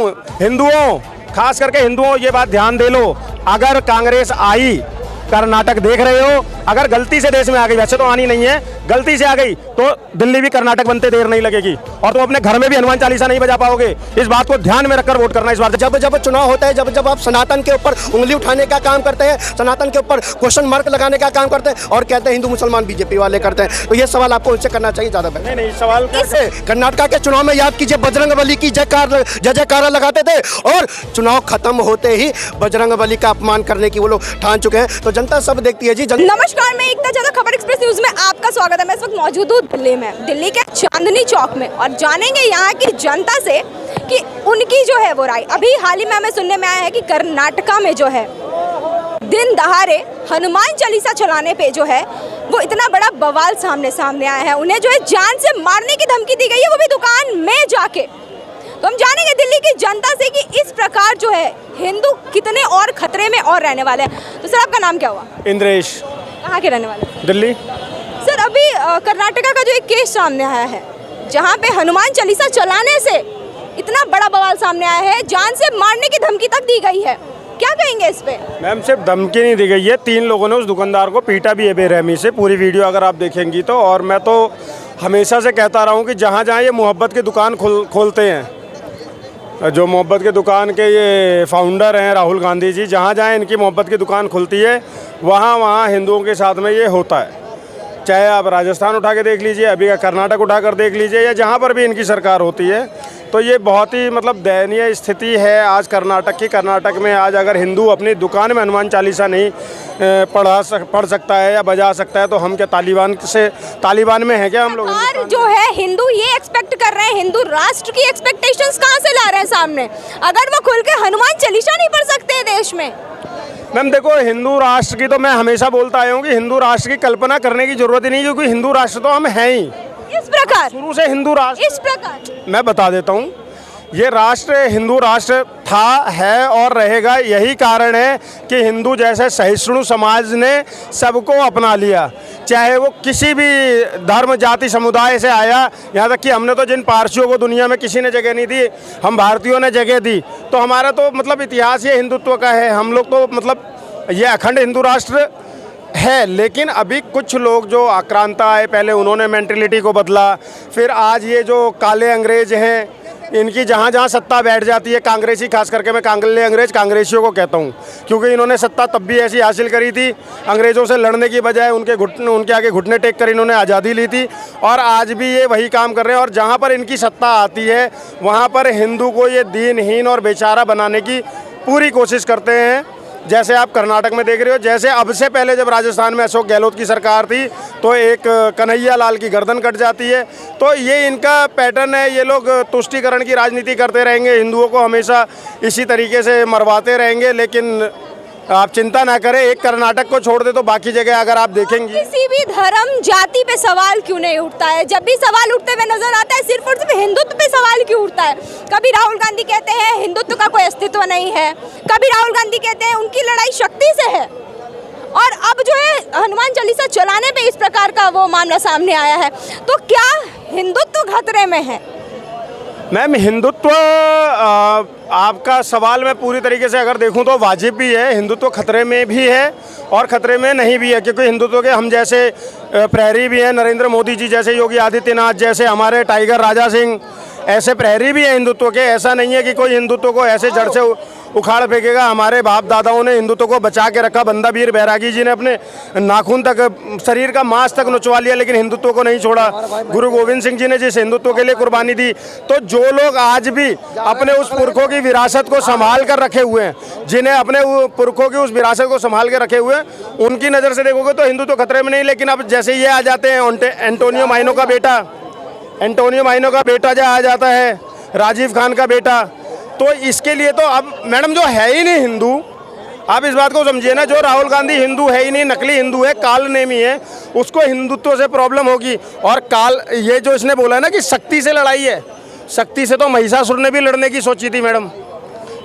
हूँ हिंदुओं, खास करके हिंदुओं ये बात ध्यान दे लो, अगर कांग्रेस आई, कर्नाटक देख रहे हो, अगर गलती से देश में आ गई, वैसे तो आनी नहीं है, गलती से आ गई तो दिल्ली भी कर्नाटक बनते देर नहीं लगेगी और तुम अपने घर में भी हनुमान चालीसा नहीं बजा पाओगे। इस बात को ध्यान में रखकर वोट करना इस बार। जब जब चुनाव होता है, जब जब आप सनातन के ऊपर उंगली उठाने का काम करते हैं, सनातन के ऊपर क्वेश्चन मार्क लगाने का काम करते हैं और कहते हैं हिंदू मुसलमान बीजेपी वाले करते हैं, तो ये सवाल आपको उनसे करना चाहिए ज़्यादा बेहतर। नहीं, सवाल कैसे कर्नाटक के चुनाव में याद कीजिए, बजरंगबली की जयकारा लगाते थे और चुनाव खत्म होते ही बजरंगबली का अपमान करने की वो लोग ठान चुके हैं। तो जनता सब देखती है जी। नमस्कार, मैं एकता ज़्यादा खबर एक्सप्रेस न्यूज में आपका स्वागत है। मैं इस वक्त मौजूद हूँ दिल्ली में, दिल्ली के चांदनी चौक में, और जानेंगे यहाँ की जनता से कि उनकी जो है वो राय। अभी हाल ही में हमें सुनने में आया है कि कर्नाटका में जो है दिन दहाड़े हनुमान चालीसा चलाने पे जो है वो इतना बड़ा बवाल सामने आया है। उन्हें जो है जान से मारने की धमकी दी गई है, वो भी दुकान में जाके। तो हम जानेंगे दिल्ली की जनता से कि इस प्रकार जो है हिंदू कितने और खतरे में और रहने वाले हैं। तो सर, आपका नाम क्या हुआ? इंद्रेश। कहाँ के रहने वाले? दिल्ली। सर, अभी कर्नाटका का जो एक केस सामने आया है, जहाँ पे हनुमान चालीसा चलाने से इतना बड़ा बवाल सामने आया है, जान से मारने की धमकी तक दी गई है, क्या कहेंगे इस पे? मैम, सिर्फ धमकी नहीं दी गई है, 3 लोगों ने उस दुकानदार को पीटा भी है बेरहमी से। पूरी वीडियो अगर आप देखेंगी तो। और मैं तो हमेशा से कहता रहा हूँ कि जहाँ जहाँ ये मोहब्बत की दुकान खोलते हैं, जो मोहब्बत के दुकान के ये फाउंडर हैं राहुल गांधी जी, जहाँ जहाँ इनकी मोहब्बत की दुकान खुलती है वहाँ वहाँ हिंदुओं के साथ में ये होता है। चाहे आप राजस्थान उठा के देख लीजिए, अभी का कर्नाटक उठा कर देख लीजिए, या जहाँ पर भी इनकी सरकार होती है, तो ये बहुत ही मतलब दयनीय स्थिति है आज कर्नाटक की। कर्नाटक में आज अगर हिंदू अपनी दुकान में हनुमान चालीसा नहीं पढ़ सकता है या बजा सकता है, तो हम क्या तालिबान में है क्या हम लोग? और जो है हिंदू ये एक्सपेक्ट कर रहे हैं, हिंदू राष्ट्र की एक्सपेक्टेशंस कहाँ से ला रहे हैं सामने, अगर वो खुल के हनुमान चालीसा नहीं पढ़ सकते हैं देश में? मैम देखो, हिंदू राष्ट्र की तो मैं हमेशा बोलता आया हूँ कि हिंदू राष्ट्र की कल्पना करने की जरूरत ही नहीं, क्योंकि हिंदू राष्ट्र तो हम हैं ही। इस प्रकार शुरू से हिंदू राष्ट्र, इस प्रकार मैं बता देता हूँ, ये राष्ट्र हिंदू राष्ट्र था, है और रहेगा। यही कारण है कि हिंदू जैसे सहिष्णु समाज ने सबको अपना लिया, चाहे वो किसी भी धर्म जाति समुदाय से आया। यहाँ तक कि हमने तो जिन पारसियों को दुनिया में किसी ने जगह नहीं दी, हम भारतीयों ने जगह दी। तो हमारा तो मतलब इतिहास ये हिंदुत्व का है। हम लोग तो मतलब ये अखंड हिंदू राष्ट्र है। लेकिन अभी कुछ लोग जो आक्रांता आए, पहले उन्होंने मेंटलिटी को बदला, फिर आज ये जो काले अंग्रेज हैं, इनकी जहाँ जहाँ सत्ता बैठ जाती है, कांग्रेसी, खास करके मैं कांगले अंग्रेज कांग्रेसियों को कहता हूँ, क्योंकि इन्होंने सत्ता तब भी ऐसी हासिल करी थी, अंग्रेज़ों से लड़ने की बजाय उनके आगे घुटने टेक कर इन्होंने आज़ादी ली थी। और आज भी ये वही काम कर रहे हैं। और जहाँ पर इनकी सत्ता आती है वहाँ पर हिंदू को ये दीनहीन और बेचारा बनाने की पूरी कोशिश करते हैं। जैसे आप कर्नाटक में देख रहे हो, जैसे अब से पहले जब राजस्थान में अशोक गहलोत की सरकार थी तो एक कन्हैया लाल की गर्दन कट जाती है। तो ये इनका पैटर्न है। ये लोग तुष्टीकरण की राजनीति करते रहेंगे, हिंदुओं को हमेशा इसी तरीके से मरवाते रहेंगे। लेकिन आप चिंता ना करें, एक कर्नाटक को छोड़ दे तो बाकी जगह अगर आप देखेंगे, किसी भी धर्म जाति पे सवाल क्यों नहीं उठता है? जब भी सवाल उठते हुए नजर आता है, सिर्फ और सिर्फ हिंदुत्व पे सवाल क्यों उठता है? कभी राहुल गांधी कहते हैं हिंदुत्व का कोई अस्तित्व नहीं है, कभी राहुल गांधी कहते हैं उनकी लड़ाई शक्ति से है, और अब जो है हनुमान चालीसा चलाने पे इस प्रकार का वो मामला सामने आया है। तो क्या हिंदुत्व खतरे में है? मैम, हिंदुत्व आपका सवाल मैं पूरी तरीके से अगर देखूं तो वाजिब भी है, हिंदुत्व खतरे में भी है और खतरे में नहीं भी है। क्योंकि हिंदुत्व के हम जैसे प्रहरी भी हैं, नरेंद्र मोदी जी जैसे, योगी आदित्यनाथ जैसे, हमारे टाइगर राजा सिंह, ऐसे प्रहरी भी हैं हिंदुत्व के। ऐसा नहीं है कि कोई हिंदुत्व को ऐसे जड़ से उखाड़ फेंकेगा। हमारे बाप दादाओं ने हिंदुत्व को बचा के रखा। बंदा वीर बैरागी जी ने अपने नाखून तक, शरीर का मांस तक नुचवा लिया, लेकिन हिंदुत्व को नहीं छोड़ा। गुरु गोविंद सिंह जी ने जिस हिंदुत्व के लिए कुर्बानी दी। तो जो लोग आज भी अपने उस पुरखों की विरासत को संभाल कर रखे हुए हैं, जिन्हें अपने पुरखों की उस विरासत को संभाल के रखे हुए हैं, उनकी नज़र से देखोगे तो हिंदुत्व खतरे में नहीं। लेकिन अब जैसे ये आ जाते हैं, एंटोनियो माइनो का बेटा जो आ जाता है, राजीव खान का बेटा, तो इसके लिए तो अब मैडम जो है ही नहीं हिंदू, आप इस बात को समझिए ना, जो राहुल गांधी हिंदू है ही नहीं, नकली हिंदू है, काल नेमी है, उसको हिंदुत्व से प्रॉब्लम होगी। और काल, ये जो इसने बोला है ना कि शक्ति से लड़ाई है, शक्ति से तो महिषासुर ने भी लड़ने की सोची थी मैडम।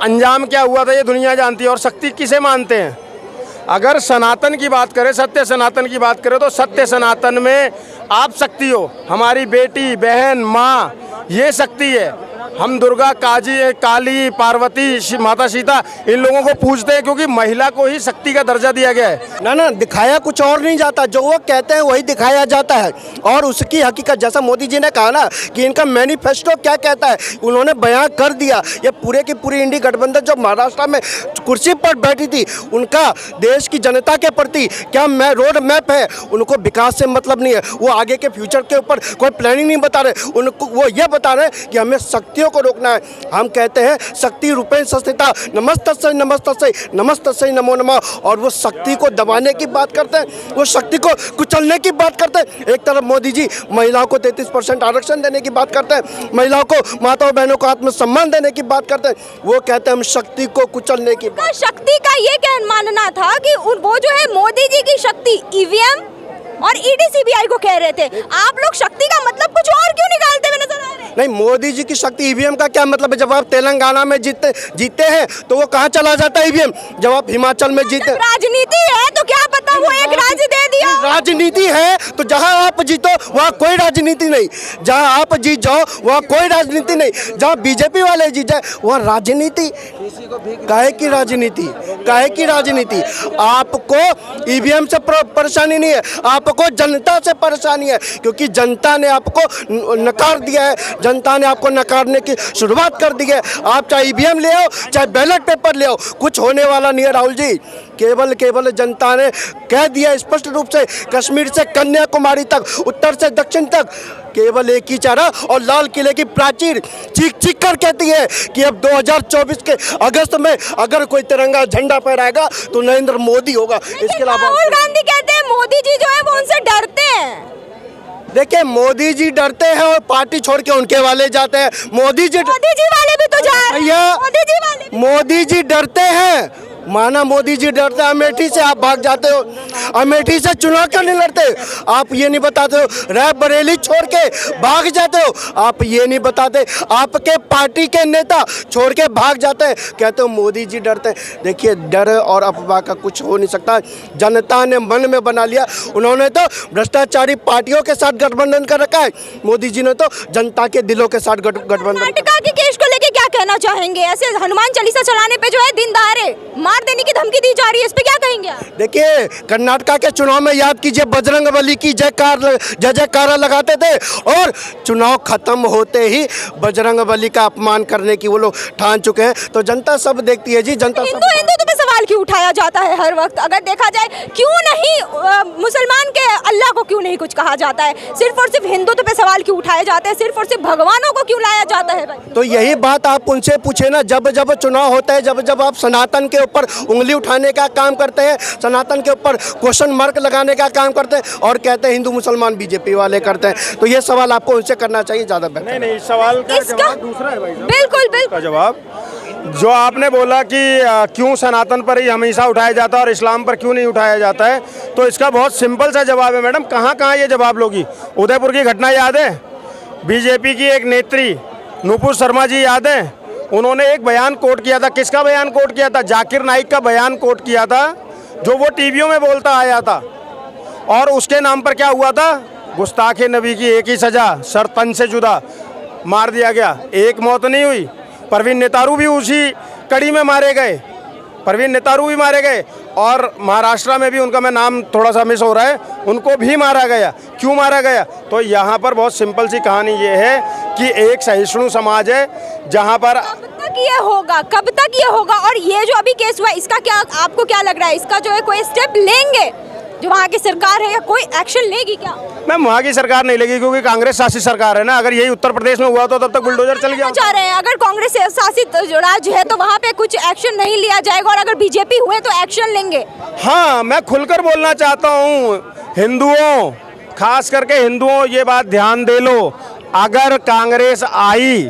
अंजाम क्या हुआ था ये दुनिया जानती है। और शक्ति किसे मानते हैं? अगर सनातन की बात करें, सत्य सनातन की बात करें, तो सत्य सनातन में आप शक्ति हो, हमारी बेटी, बहन, माँ, ये शक्ति है। हम दुर्गा, काली, पार्वती, माता सीता इन लोगों को पूजते हैं क्योंकि महिला को ही शक्ति का दर्जा दिया गया है। ना दिखाया कुछ और नहीं जाता, जो वो कहते हैं वही दिखाया जाता है। और उसकी हकीकत जैसा मोदी जी ने कहा ना कि इनका मैनिफेस्टो क्या कहता है, उन्होंने बयां कर दिया। ये पूरे की पूरी इंडी गठबंधन जो महाराष्ट्र में कुर्सी पर बैठी थी, उनका देश की जनता के प्रति क्या रोड मैप है। उनको विकास से मतलब नहीं है, वो आगे के फ्यूचर के ऊपर कोई प्लानिंग नहीं बता रहे। उनको वो ये बता रहे हैं कि हमें शक्तियों को रोकना है। हम कहते हैं शक्ति रूपेण संस्थिता, नमस्तस्यै नमस्तस्यै नमस्तस्यै नमो नमः। और वो शक्ति को दबाने की बात करते हैं, वो शक्ति को कुचलने की बात करते हैं। एक तरफ मोदी जी महिलाओं को 33% आरक्षण देने की बात करते हैं, महिलाओं को, माताओं बहनों को आत्मसम्मान देने की बात करते हैं। वो कहते हैं हम शक्ति को कुचलने की बात। शक्ति का ये क्या मानना था कि वो जो है मोदी जी की शक्ति ईवीएम और ईडी सीबीआई को कह रहे थे। आप लोग शक्ति का मतलब कुछ और क्यों निकालते हुए नजर आ रहे हैं? नहीं, मोदी जी की शक्ति ईवीएम का क्या मतलब है? जब आप तेलंगाना में जीते हैं तो वो कहाँ चला जाता है ईवीएम? जब आप हिमाचल में जीते, राजनीति है तो क्या पता वो एक राज्य दे दिया। राजनीति है तो जहाँ आप जीतो वहाँ कोई राजनीति नहीं, जहाँ आप जीत जाओ वहाँ कोई राजनीति नहीं, जहाँ बीजेपी वाले जीत जाए वहाँ राजनीति। काहे की राजनीति? काहे की राजनीति? आपको ईवीएम से परेशानी नहीं है, आपको जनता से परेशानी है, क्योंकि जनता ने आपको नकार दिया है, जनता ने आपको नकारने की शुरुआत कर दी है। आप चाहे ईवीएम ले आओ, चाहे बैलेट पेपर ले आओ, कुछ होने वाला नहीं है राहुल जी। केवल जनता ने कह दिया स्पष्ट रूप से, कश्मीर से कन्याकुमारी तक, उत्तर से दक्षिण तक, केवल एक ही चारा। और लाल किले की प्राचीर चीख कर कहती है कि अब 2024 के अगस्त में अगर कोई तिरंगा झंडा फहराएगा तो नरेंद्र मोदी होगा। इसके अलावा राहुल गांधी कहते हैं मोदी जी जो है वो उनसे डरते हैं। देखिए, मोदी जी डरते हैं और पार्टी छोड़ के उनके वाले जाते हैं। मोदी जी वाले भी तो जा रहे हैं। भैया, मोदी जी वाले भी। मोदी जी डरते हैं, माना मोदी जी डरते हैं। अमेठी से आप भाग जाते हो, अमेठी से चुनाव क्यों नहीं लड़ते? आप ये नहीं बताते हो। रायबरेली छोड़ के भाग जाते हो, आप ये नहीं बताते। आपके पार्टी के नेता छोड़ के भाग जाते हैं, कहते हो मोदी जी डरते हैं। देखिए, डर और अफवाह का कुछ हो नहीं सकता। जनता ने मन में बना लिया। उन्होंने तो भ्रष्टाचारी पार्टियों के साथ गठबंधन कर रखा है, मोदी जी ने तो जनता के दिलों के साथ गठबंधन। कर्नाटका के केस को लेके क्या कहना चाहेंगे? ऐसे हनुमान चालीसा चलाने पे जो है दिन दहाड़े मार देने की धमकी दी जा रही है, इस पे क्या कहेंगे आप? देखिए, कर्नाटका के चुनाव में याद कीजिए, बजरंगबली की जय जयकारा लगाते थे और चुनाव खत्म होते ही बजरंगबली का अपमान करने की वो लोग ठान चुके हैं। तो जनता सब देखती है जी, जनता सब। हिंदू पे सवाल क्यों उठाया जाता है हर वक्त? अगर देखा जाए, क्यों नहीं मुसलमान के अल्लाह को क्यों नहीं कुछ कहा जाता है? सिर्फ और सिर्फ हिंदुत्व पे सवाल क्यों उठाए जाते हैं? सिर्फ और सिर्फ भगवानों को क्यों लाया जाता है भाई? तो यही बात आप उनसे पूछे ना, जब जब चुनाव होता है, जब जब आप सनातन के ऊपर उंगली उठाने का काम करते हैं, सनातन के ऊपर क्वेश्चन मार्क लगाने का काम करते हैं और कहते हैं हिंदू मुसलमान बीजेपी वाले करते हैं, तो ये सवाल आपको उनसे करना चाहिए, ज़्यादा बेहतर। नहीं, सवाल का जवाब दूसरा है भाई साहब। बिल्कुल का जवाब जो आपने बोला कि क्यों सनातन पर ही हमेशा उठाया जाता है और इस्लाम पर क्यों नहीं उठाया जाता है, तो इसका बहुत सिंपल सा जवाब है मैडम। कहाँ कहाँ ये जवाब लोगी? उदयपुर की घटना याद है? बीजेपी की एक नेत्री नुपुर शर्मा जी याद है? उन्होंने एक बयान कोट किया था। किसका बयान कोट किया था? जाकिर नाइक का बयान कोट किया था, जो वो टीवियों में बोलता आया था। और उसके नाम पर क्या हुआ था? गुस्ताखे नबी की एक ही सज़ा, सर तन से जुदा, मार दिया गया। एक मौत नहीं हुई, परवीन नेतारू भी उसी कड़ी में मारे गए, परवीन नेतारू भी मारे गए। और महाराष्ट्र में भी उनका मैं नाम थोड़ा सा मिस हो रहा है, उनको भी मारा गया। क्यों मारा गया? तो यहाँ पर बहुत सिंपल सी कहानी ये है कि एक सहिष्णु समाज है जहाँ पर कब तक ये होगा? कब तक ये होगा? और ये जो अभी केस हुआ, इसका क्या आपको क्या लग रहा है? इसका जो है कोई स्टेप लेंगे जो वहाँ की सरकार है, या कोई एक्शन लेगी क्या? मैम, वहाँ की सरकार नहीं लेगी क्योंकि कांग्रेस शासित सरकार है ना। अगर यही उत्तर प्रदेश में हुआ तो तब तक बुलडोजर चल गया। चाह रहे हैं अगर कांग्रेस शासित जो राज्य है तो वहाँ पे कुछ एक्शन नहीं लिया जाएगा, और अगर बीजेपी हुए तो एक्शन लेंगे। हाँ, मैं खुलकर बोलना चाहता हूँ हिंदुओं, खास करके हिंदुओं, ये बात ध्यान दे लो। अगर कांग्रेस आई,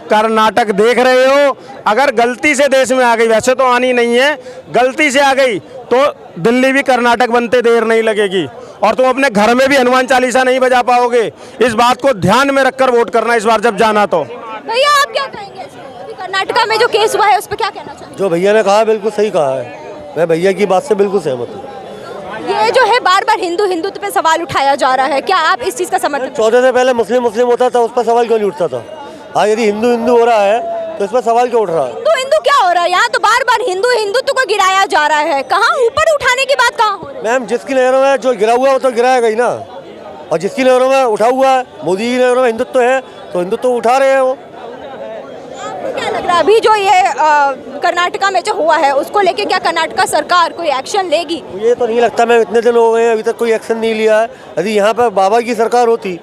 कर्नाटक देख रहे हो, अगर गलती से देश में आ गई, वैसे तो आनी नहीं है, गलती से आ गई तो दिल्ली भी कर्नाटक बनते देर नहीं लगेगी और तुम अपने घर में भी हनुमान चालीसा नहीं बजा पाओगे। इस बात को ध्यान में रखकर वोट करना इस बार जब जाना तो। भैया, आप क्या कहेंगे? अभी कर्नाटका में जो केस हुआ है उस पर क्या कहना चाहिए? जो भैया ने कहा बिल्कुल सही कहा है, मैं भैया की बात से बिल्कुल सहमत हूँ। ये जो है बार बार हिंदुत्व पे सवाल उठाया जा रहा है, क्या आप इस चीज़ का समर्थन? 14 से पहले मुस्लिम होता था, उस पर सवाल क्यों नहीं उठता था? आज यदि हिंदू हिंदू हो रहा है तो इस पर सवाल क्यों उठ रहा है? हिंदू हिंदू क्या हो रहा है यहाँ? तो बार बार हिंदू हिंदुत्व को गिराया जा रहा है। कहाँ ऊपर उठाने की बात कहाँ हो रही है? मैम, जिसकी नहरों में जो गिरा हुआ है वो तो गिराएगा ही ना, और जिसकी नहरों में उठा हुआ है, मोदी की नहरों में हिंदुत्व है तो हिंदुत्व उठा रहे हैं वो। आपको क्या लग रहा है अभी जो ये कर्नाटका में जो हुआ है उसको लेके क्या कर्नाटका सरकार कोई एक्शन लेगी? मुझे तो नहीं लगता मैम, इतने दिन हो गए हैं अभी तक कोई एक्शन नहीं लिया है। यदि यहाँ पर बाबा की सरकार होती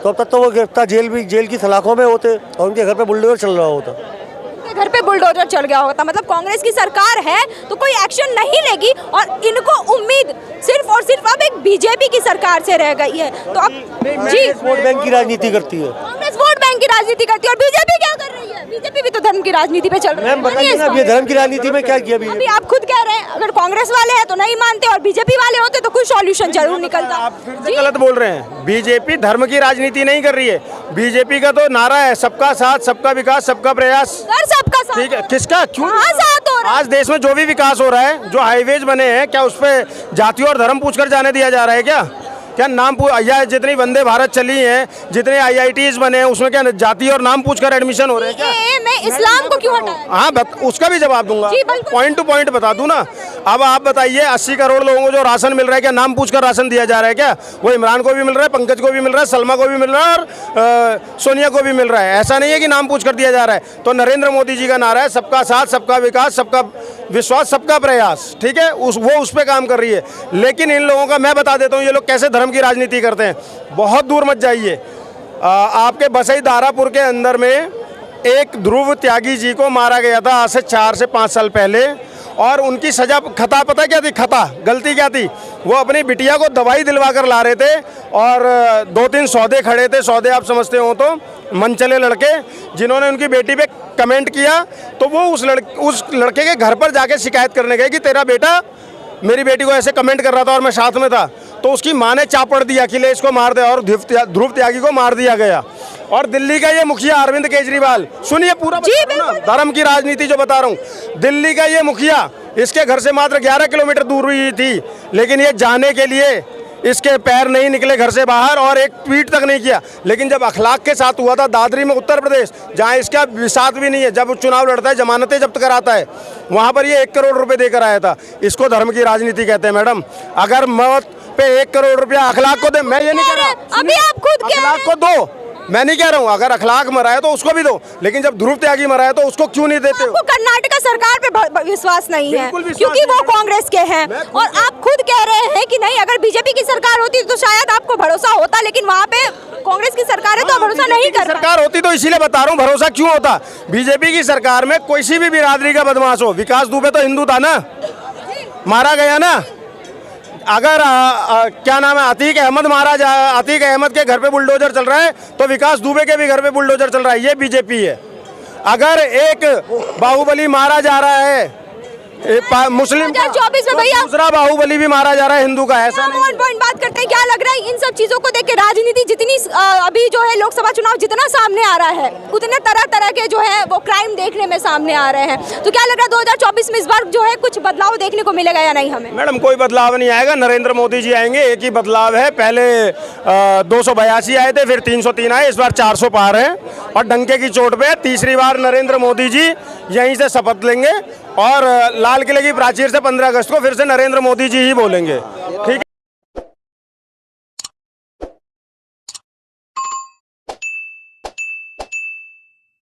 तो अब तक तो वो गिरफ्तार जेल की सलाखों में होते और उनके घर पे बुलडोजर चल रहा होता। उनके घर पे बुलडोजर चल गया होता। मतलब कांग्रेस की सरकार है तो कोई एक्शन नहीं लेगी और इनको उम्मीद सिर्फ और सिर्फ अब एक बीजेपी की सरकार से रह गई है। तो अब जी वोट बैंक की राजनीति करती है। कांग्रेस वोट बैंक की राजनीति करती है और बीजेपी क्या कर रही है? बीजेपी भी तो धर्म की राजनीति पे चल रही है। मैम बताइए ना, ये धर्म की राजनीति में क्या किया अभी आप खुद कह रहे हैं अगर कांग्रेस वाले हैं तो नहीं मानते और बीजेपी वाले होते तो कुछ सॉल्यूशन जरूर निकलता। आप फिर से गलत बोल रहे हैं। बीजेपी धर्म की राजनीति नहीं कर रही है। बीजेपी का तो नारा है सबका साथ, सबका विकास, सबका प्रयास। सर सबका साथ ठीक है, किसका क्यों कहाँ साथ हो रहा है? आज देश में जो भी विकास हो रहा है, जो हाईवेज बने हैं, क्या उस पे जाति और धर्म पूछकर जाने दिया जा रहा है? क्या नाम या जितनी वंदे भारत चली हैं, जितने IITs बने हैं, उसमें क्या जाति और नाम पूछकर एडमिशन हो रहे हैं क्या? मैं इस्लाम को क्यों हटाया? हाँ, उसका भी जवाब दूंगा। जी, बिल्कुल। पॉइंट टू पॉइंट बता दूं ना। अब आप बताइए, 80 करोड़ लोगों को जो राशन मिल रहा है, क्या नाम पूछकर राशन दिया जा रहा है क्या? वो इमरान को भी मिल रहा है, पंकज को भी मिल रहा है, सलमा को भी मिल रहा है और सोनिया को भी मिल रहा है। ऐसा नहीं है कि नाम पूछकर दिया जा रहा है। तो नरेंद्र मोदी जी का नारा है सबका साथ, सबका विकास, सबका विश्वास, सबका प्रयास। ठीक है, वो उस पर काम कर रही है। लेकिन इन लोगों का मैं बता देता हूँ, ये लोग कैसे धर्म की राजनीति करते हैं। बहुत दूर मत जाइए। आपके बसई दारापुर के अंदर में एक ध्रुव त्यागी जी को मारा गया था आज से 4 से 5 साल पहले, और उनकी सजा खता पता क्या थी? खता गलती क्या थी? वो अपनी बिटिया को दवाई दिलवा कर ला रहे थे और 2-3 सौदे खड़े थे। सौदे आप समझते हो तो मनचले लड़के, जिन्होंने उनकी बेटी पे कमेंट किया, तो वो उस लड़के के घर पर जाके शिकायत करने गए कि तेरा बेटा मेरी बेटी को ऐसे कमेंट कर रहा था और मैं साथ में था। तो उसकी माँ ने चापड़ दिया, अखिलेश को मार दिया और ध्रुव त्यागी को मार दिया गया। और दिल्ली का ये मुखिया अरविंद केजरीवाल, सुनिए पूरा धर्म की राजनीति जो बता रहा हूँ। दिल्ली का ये मुखिया, इसके घर से मात्र 11 किलोमीटर दूर हुई थी, लेकिन ये जाने के लिए इसके पैर नहीं निकले घर से बाहर और एक ट्वीट तक नहीं किया। लेकिन जब अखलाक के साथ हुआ था दादरी में, उत्तर प्रदेश, जहां इसका विसात भी नहीं है, जब चुनाव लड़ता है, जमानतें जब्त कराता है, वहां पर ये 1 करोड़ रुपए देकर आया था। इसको धर्म की राजनीति कहते हैं मैडम। अगर मौत पे 1 करोड़ रुपया अखलाक को दे, मैं ये नहीं कह रहा, अभी आप खुद कह रहे हैं। अखलाक को दो, मैं नहीं कह रहा हूँ। अगर अखलाक मरा है तो उसको भी दो, लेकिन जब ध्रुव त्यागी मरा है तो उसको क्यों नहीं देते हो? आपको कर्नाटका सरकार पे विश्वास नहीं है बिल्कुल विश्वास क्योंकि वो नहीं है। कांग्रेस के हैं, और आप खुद कह रहे हैं कि नहीं अगर बीजेपी की सरकार होती तो शायद आपको भरोसा होता, लेकिन वहाँ पे कांग्रेस की सरकार है तो भरोसा नहीं कर रहा। सरकार होती तो इसीलिए बता रहा हूँ भरोसा क्यों होता। बीजेपी की सरकार में किसी भी बिरादरी का बदमाश हो, विकास दुबे तो हिंदू था ना, मारा गया ना। अगर क्या नाम है, अतीक अहमद मारा जा, अतीक अहमद के घर पे बुलडोजर चल रहा है तो विकास दुबे के भी घर पे बुलडोजर चल रहा है। ये बीजेपी है। अगर एक बाहुबली मारा जा रहा है मुस्लिम का, 2024 में भैया दूसरा बाहुबली भी मारा जा रहा है हिंदू का। ऐसा नहीं। ऑन पॉइंट बात करते हैं। क्या लग रहा है इन सब चीजों को देख के राजनीति जितनी अभी जो है लोकसभा चुनाव जितना सामने आ रहा है, उतने तरह तरह के जो है वो क्राइम देखने में सामने आ रहे हैं। तो क्या लग रहा है 2024 में इस बार जो है कुछ बदलाव देखने को मिलेगा या नहीं? हमें मैडम कोई बदलाव नहीं आएगा। नरेंद्र मोदी जी आएंगे, एक ही बदलाव है। पहले 282 आए थे, फिर 303 आए, इस बार 400 पार है और डंके की चोट पे तीसरी बार नरेंद्र मोदी जी यहीं से शपथ लेंगे और लाल किले की प्राचीर से 15 अगस्त को फिर से नरेंद्र मोदी जी ही बोलेंगे।